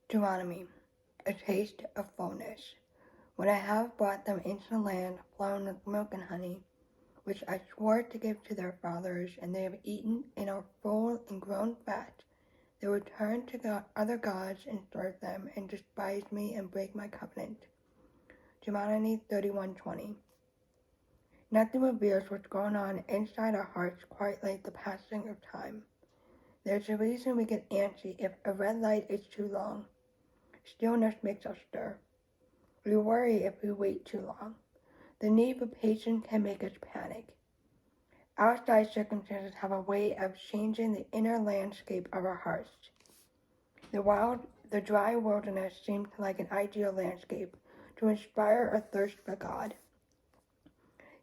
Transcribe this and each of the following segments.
Deuteronomy, a taste of fullness. When I have brought them into the land flowing with milk and honey, which I swore to give to their fathers, and they have eaten and are full and grown fat, they will turn to other gods and serve them, and despise me and break my covenant. Deuteronomy 31:20. Nothing reveals what's going on inside our hearts quite like the passing of time. There's a reason we get antsy if a red light is too long. Stillness makes us stir. We worry if we wait too long. The need for patience can make us panic. Outside circumstances have a way of changing the inner landscape of our hearts. The dry wilderness seemed like an ideal landscape to inspire a thirst for God.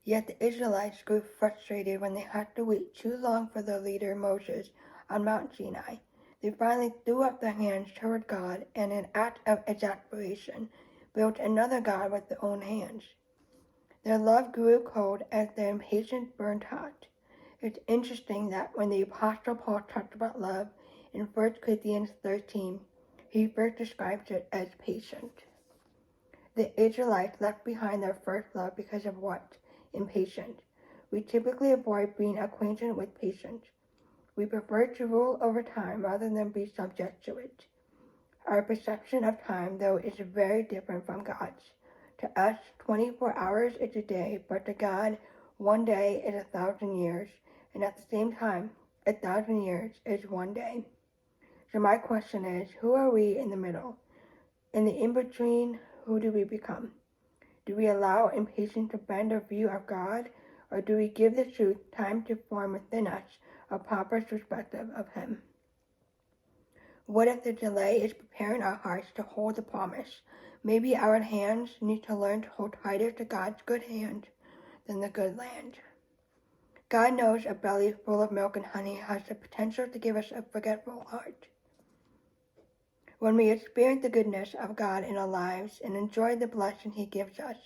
Yet the Israelites grew frustrated when they had to wait too long for their leader Moses on Mount Sinai. They finally threw up their hands toward God and, in an act of exasperation, built another god with their own hands. Their love grew cold as their impatience burned hot. It's interesting that when the Apostle Paul talks about love in 1 Corinthians 13, he first describes it as patient. The Israelites left behind their first love because of what? Impatient. We typically avoid being acquainted with patience. We prefer to rule over time rather than be subject to it. Our perception of time, though, is very different from God's. To us, 24 hours is a day, but to God, one day is 1,000 years, and at the same time, 1,000 years is one day. So my question is, who are we in the middle? In the in-between, who do we become? Do we allow impatience to bend our view of God, or do we give the truth time to form within us a proper perspective of Him? What if the delay is preparing our hearts to hold the promise? Maybe our hands need to learn to hold tighter to God's good hand than the good land. God knows a belly full of milk and honey has the potential to give us a forgetful heart. When we experience the goodness of God in our lives and enjoy the blessing He gives us,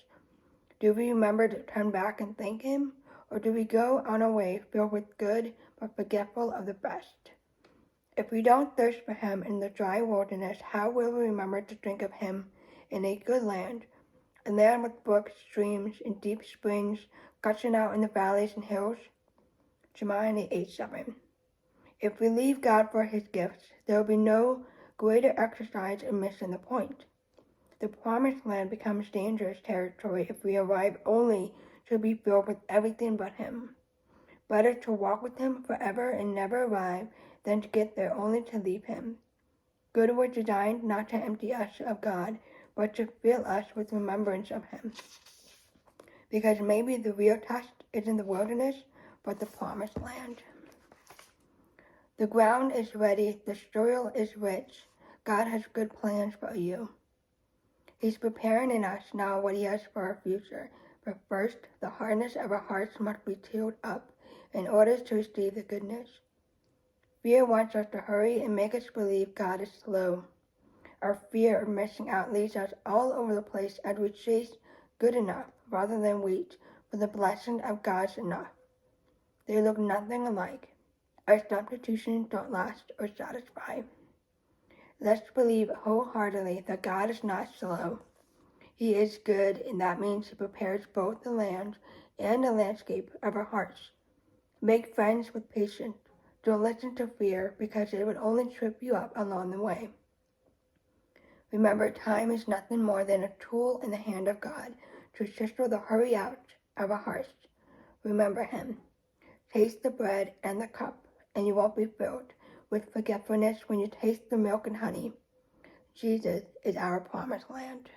do we remember to turn back and thank Him? Or do we go on our way filled with good but forgetful of the best? If we don't thirst for Him in the dry wilderness, how will we remember to drink of Him in a good land, a land with brooks, streams, and deep springs gushing out in the valleys and hills? Deuteronomy 8:7. If we leave God for His gifts, there will be no greater exercise in missing the point. The promised land becomes dangerous territory if we arrive only to be filled with everything but Him. Better to walk with Him forever and never arrive than to get there only to leave Him. Good was designed not to empty us of God, but to fill us with remembrance of Him. Because maybe the real test isn't the wilderness, but the promised land. The ground is ready, the soil is rich. God has good plans for you. He's preparing in us now what He has for our future. But first, the hardness of our hearts must be tilled up in order to receive the goodness. Fear wants us to hurry and make us believe God is slow. Our fear of missing out leads us all over the place as we chase good enough rather than wait for the blessing of God's enough. They look nothing alike. Our substitutions don't last or satisfy. Let's believe wholeheartedly that God is not slow. He is good, and that means He prepares both the land and the landscape of our hearts. Make friends with patience. Don't listen to fear, because it would only trip you up along the way. Remember, time is nothing more than a tool in the hand of God to assist with the hurry out of our hearts. Remember Him. Taste the bread and the cup, and you won't be filled with forgetfulness when you taste the milk and honey. Jesus is our promised land.